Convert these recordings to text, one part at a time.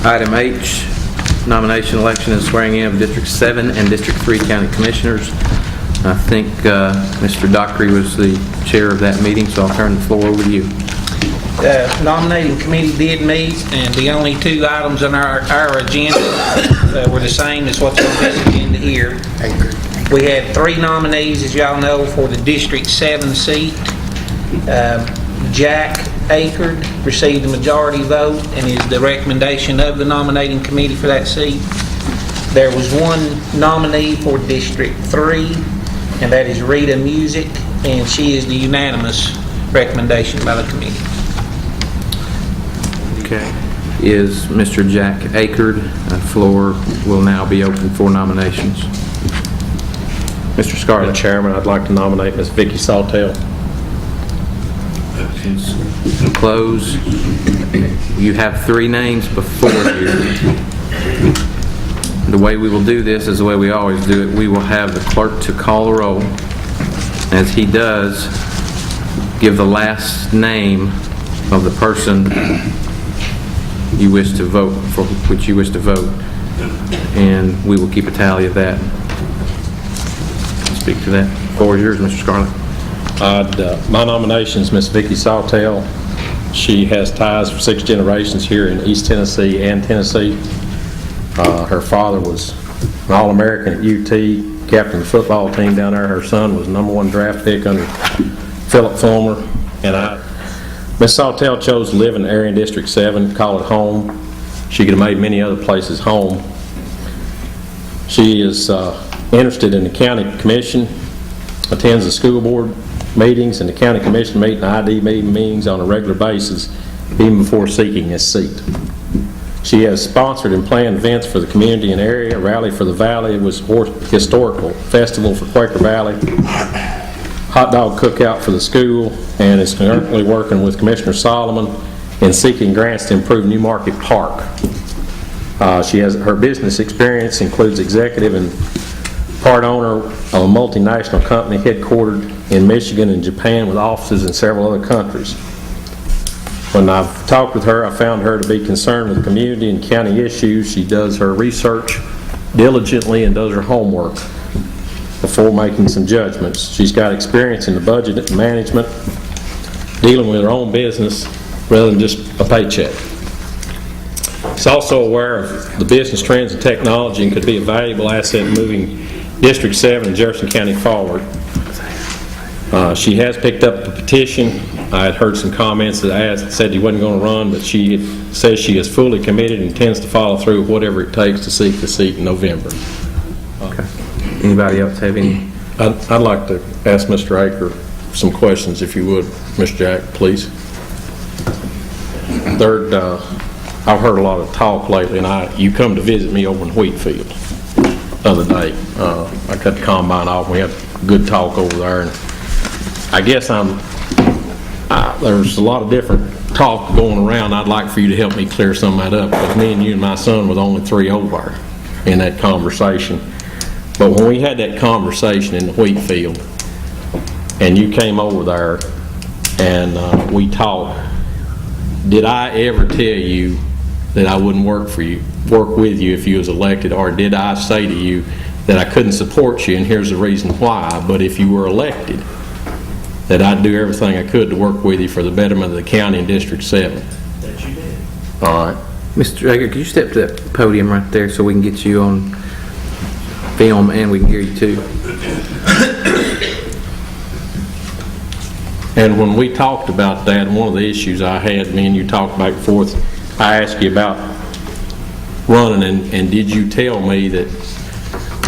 Item H, nomination, election, and swearing in of District 7 and District 3 County Commissioners. I think Mr. Dockery was the chair of that meeting, so I'll turn the floor over to you. Nominating committee did meet, and the only two items on our agenda were the same as what's on this agenda here. We had 3 nominees, as y'all know, for the District 7 seat. Jack Akerd received the majority vote and is the recommendation of the nominating committee for that seat. There was 1 nominee for District 3, and that is Rita Music, and she is the unanimous recommendation by the committee. Okay. Is Mr. Jack Akerd. The floor will now be open for nominations. Mr. Scarlett. Mr. Chairman, I'd like to nominate Ms. Vickie Sawtelle. Close. You have 3 names before you. The way we will do this is the way we always do it. We will have the clerk to call the roll. As he does, give the last name of the person you wish to vote, for which you wish to vote, and we will keep a tally of that. Speak to that. The floor is yours, Mr. Scarlett. My nomination is Ms. Vickie Sawtelle. She has ties for 6 generations here in East Tennessee and Tennessee. Her father was an All-American at UT, captain of the football team down there. Her son was #1 draft pick under Philip Fulmer. And Ms. Sawtelle chose to live in the area in District 7, call it home. She could have made many other places home. She is interested in the county commission, attends the school board meetings and the county commission meeting, ID meetings on a regular basis, even before seeking this seat. She has sponsored and planned events for the community and area. Rally for the Valley was historical festival for Quaker Valley, hot dog cookout for the school, and is currently working with Commissioner Solomon in seeking grants to improve Newmarket Park. She has her business experience includes executive and part owner of a multinational company headquartered in Michigan and Japan with offices in several other countries. When I've talked with her, I found her to be concerned with community and county issues. She does her research diligently and does her homework before making some judgments. She's got experience in the budget management, dealing with her own business rather than just a paycheck. She's also aware of the business trends and technology and could be a valuable asset in moving District 7 and Jefferson County forward. She has picked up the petition. I had heard some comments that said he wasn't going to run, but she says she is fully committed and intends to follow through with whatever it takes to seek the seat in November. Okay. Anybody else have any? I'd like to ask Mr. Akerd some questions, if you would, Mr. Jack, please. Third, I've heard a lot of talk lately, and you come to visit me over in Wheatfield the other day. I cut the combine off, and we had good talk over there, and I guess there's a lot of different talk going around. I'd like for you to help me clear some of that up, because me and you and my son was only 3 over in that conversation. But when we had that conversation in the Wheatfield, and you came over there, and we talked, did I ever tell you that I wouldn't work with you if you was elected, or did I say to you that I couldn't support you, and here's the reason why, but if you were elected, that I'd do everything I could to work with you for the betterment of the county and District 7? That you did. All right. Mr. Akerd, could you step to that podium right there so we can get you on film and we can hear you too? And when we talked about that, one of the issues I had, me and you talked back and forth, I asked you about running, and did you tell me that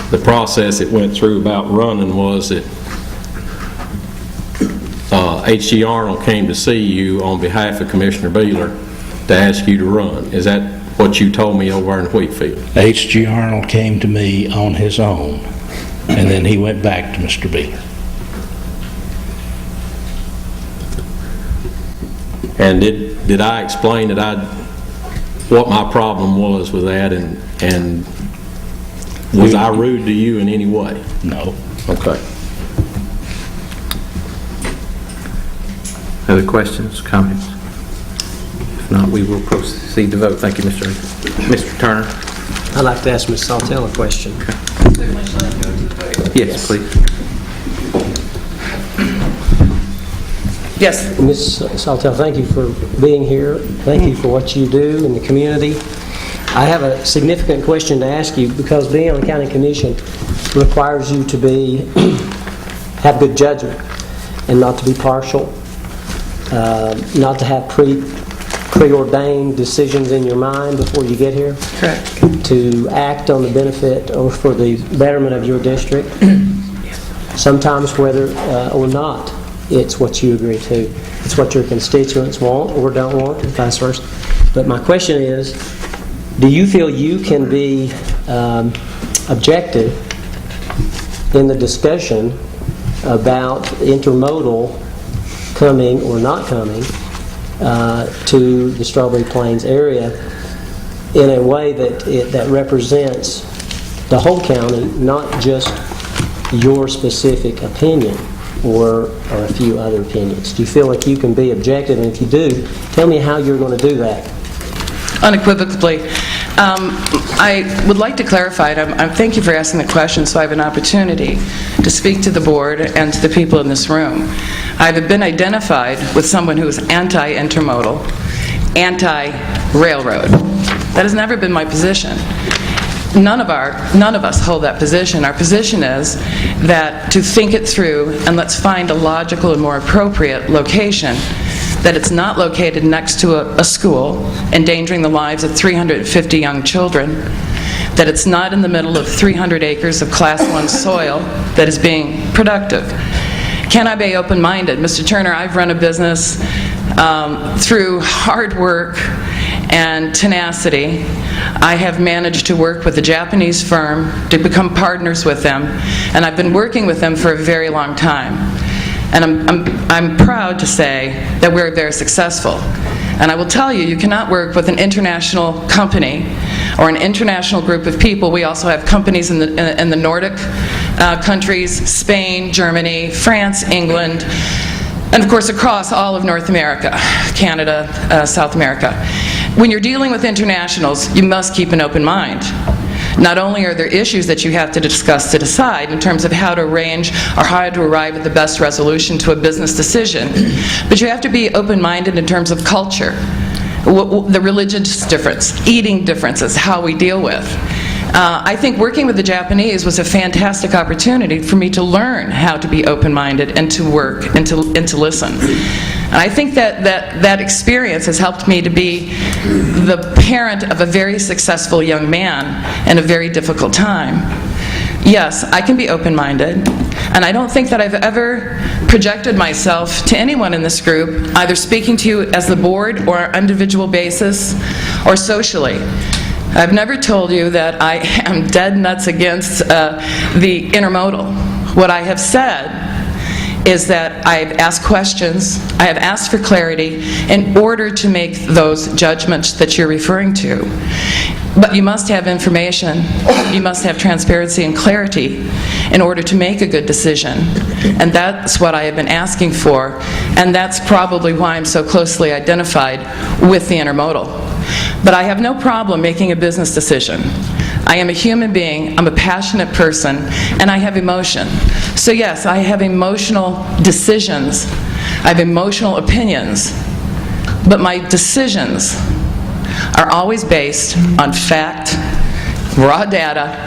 the process it went through about running was that H.G. Arnold came to see you on behalf of Commissioner Beeler to ask you to run? Is that what you told me over in Wheatfield? H.G. Arnold came to me on his own, and then he went back to Mr. Beeler. And did I explain that what my problem was with that, and was I rude to you in any way? No. Okay. Other questions, comments? If If not, we will proceed to vote. Thank you, Mr. Turner. I'd like to ask Ms. Sawtelle a question. Yes, please. Yes. Ms. Sawtelle, thank you for being here. Thank you for what you do in the community. I have a significant question to ask you because being on the county commission requires you to have good judgment and not to be partial, not to have preordained decisions in your mind before you get here. Correct. To act on the benefit or for the betterment of your district. Sometimes whether or not it's what you agree to. It's what your constituents want or don't want, and vice versa. But my question is, do you feel you can be objective in the discussion about intermodal coming or not coming to the Strawberry Plains area in a way that represents the whole county, not just your specific opinion or a few other opinions? Do you feel like you can be objective? And if you do, tell me how you're going to do that. Unequivocally. I would like to clarify, thank you for asking the question so I have an opportunity to speak to the board and to the people in this room. I've been identified with someone who is anti-intermodal, anti-railroad. That has never been my position. None of us hold that position. Our position is that to think it through and let's find a logical and more appropriate location, that it's not located next to a school, endangering the lives of 350 young children, that it's not in the middle of 300 acres of Class 1 soil that is being productive. Can I be open-minded? Mr. Turner, I've run a business through hard work and tenacity. I have managed to work with a Japanese firm, to become partners with them, and I've been working with them for a very long time. And I'm proud to say that we're very successful. And I will tell you, you cannot work with an international company or an international group of people. We also have companies in the Nordic countries, Spain, Germany, France, England, and of course across all of North America, Canada, South America. When you're dealing with internationals, you must keep an open mind. Not only are there issues that you have to discuss to decide in terms of how to arrange or how to arrive at the best resolution to a business decision, but you have to be open-minded in terms of culture, the religious difference, eating differences, how we deal with. I think working with the Japanese was a fantastic opportunity for me to learn how to be open-minded and to work and to listen. And I think that experience has helped me to be the parent of a very successful young man in a very difficult time. Yes, I can be open-minded, and I don't think that I've ever projected myself to anyone in this group, either speaking to you as the board or on an individual basis or socially. I've never told you that I am dead nuts against the intermodal. What I have said is that I've asked questions, I have asked for clarity in order to make those judgments that you're referring to. But you must have information, you must have transparency and clarity in order to make a good decision. And that's what I have been asking for, and that's probably why I'm so closely identified with the intermodal. But I have no problem making a business decision. I am a human being, I'm a passionate person, and I have emotion. So yes, I have emotional decisions, I have emotional opinions, but my decisions are always based on fact, raw data,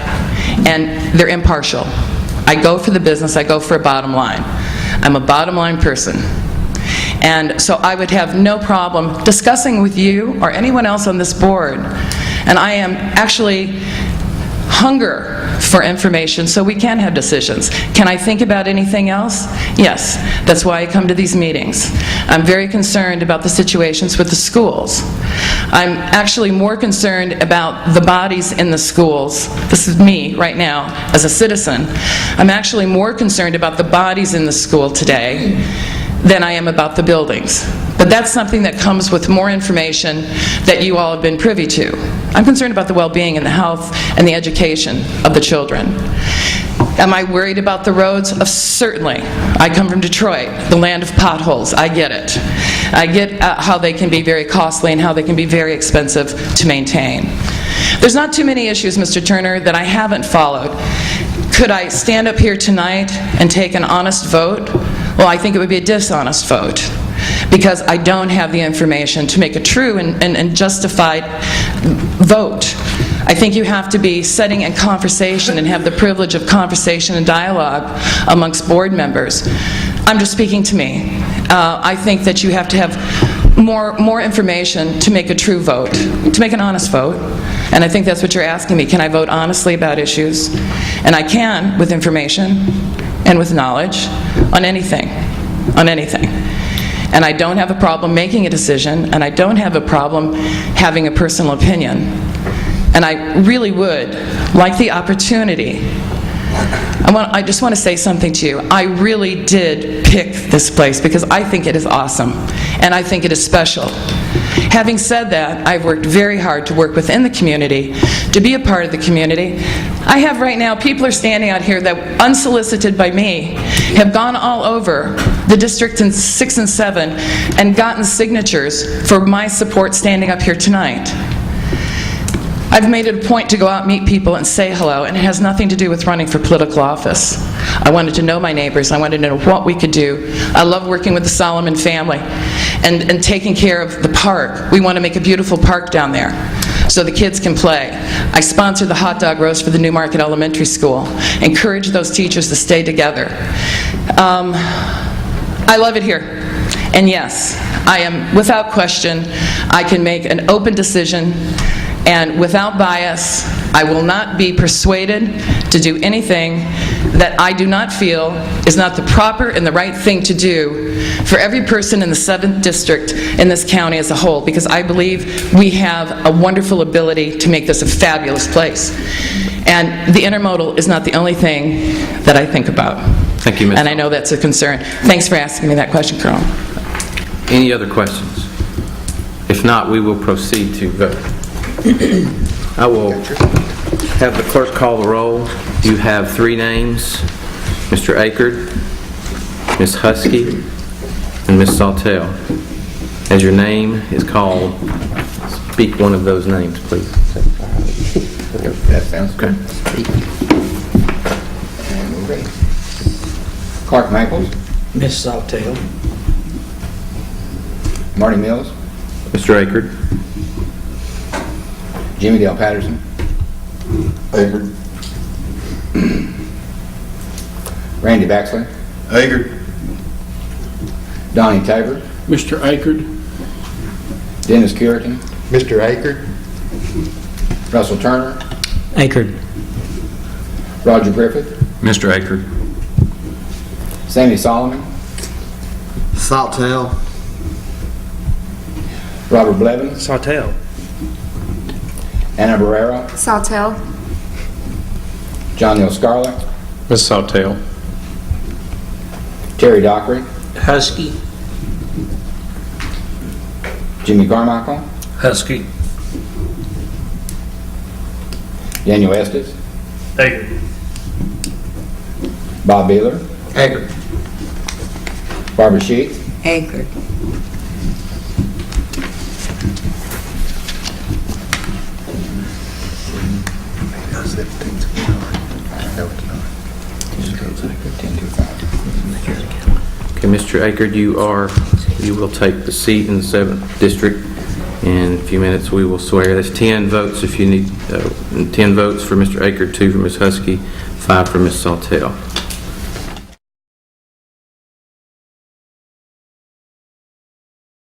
and they're impartial. I go for the business, I go for a bottom line. I'm a bottom line person. And so I would have no problem discussing with you or anyone else on this board. And I am actually hunger for information so we can have decisions. Can I think about anything else? Yes. That's why I come to these meetings. I'm very concerned about the situations with the schools. I'm actually more concerned about the bodies in the schools. This is me right now as a citizen. I'm actually more concerned about the bodies in the school today than I am about the buildings. But that's something that comes with more information that you all have been privy to. I'm concerned about the well-being and the health and the education of the children. Am I worried about the roads? Certainly. I come from Detroit, the land of potholes. I get it. I get how they can be very costly and how they can be very expensive to maintain. There's not too many issues, Mr. Turner, that I haven't followed. Could I stand up here tonight and take an honest vote? Well, I think it would be a dishonest vote, because I don't have the information to make a true and justified vote. I think you have to be sitting in conversation and have the privilege of conversation and dialogue amongst board members. I'm just speaking to me. I think that you have to have more information to make a true vote, to make an honest vote. And I think that's what you're asking me. Can I vote honestly about issues? And I can, with information and with knowledge, on anything. On anything. And I don't have a problem making a decision, and I don't have a problem having a personal opinion. And I really would like the opportunity. I just want to say something to you. I really did pick this place because I think it is awesome, and I think it is special. Having said that, I've worked very hard to work within the community, to be a part of the community. I have right now, people are standing out here that, unsolicited by me, have gone all over the district in 6 and 7 and gotten signatures for my support standing up here tonight. I've made it a point to go out and meet people and say hello, and it has nothing to do with running for political office. I wanted to know my neighbors. I wanted to know what we could do. I love working with the Solomon family and taking care of the park. We want to make a beautiful park down there so the kids can play. I sponsor the hot dog roast for the Newmarket Elementary School. Encourage those teachers to stay together. I love it here. And yes, I am, without question, I can make an open decision, and without bias, I will not be persuaded to do anything that I do not feel is not the proper and the right thing to do for every person in the 7th district in this county as a whole, because I believe we have a wonderful ability to make this a fabulous place. And the intermodal is not the only thing that I think about. Thank you, Ms. And I know that's a concern. Thanks for asking me that question, Colonel. Any other questions? If not, we will proceed to vote. I will have the clerk call the roll. You have 3 names: Mr. Akerd, Ms. Husky, and Ms. Sawtelle. As your name is called, speak one of those names, please. That sounds good. And we're ready. Clark Michaels, Miss Sawtelle. Marty Mills, Mr. Akerd, Jimmy Dale Patterson, Akerd. Randy Baxley, Akerd. Donnie Tabor, Mr. Akerd. Dennis Curitan, Mr. Akerd. Russell Turner, Akerd. Roger Griffith, Mr. Akerd. Sammy Solomon, Sawtelle. Robert Blevins, Sawtelle. Anna Barrera, Sawtelle. John Neal Scarlett, Ms. Sawtelle. Terry Dockery, Husky. Jimmy Carmichael, Husky. Daniel Estes, Akerd. Bob Beeler, Akerd. Barbara Sheets, Akerd. Okay, Mr. Akerd, you will take the seat in the 7th district. In a few minutes, we will swear. That's 10 votes if you need, 10 votes for Mr. Akerd, 2 for Ms. Husky, 5 for Ms. Sawtelle.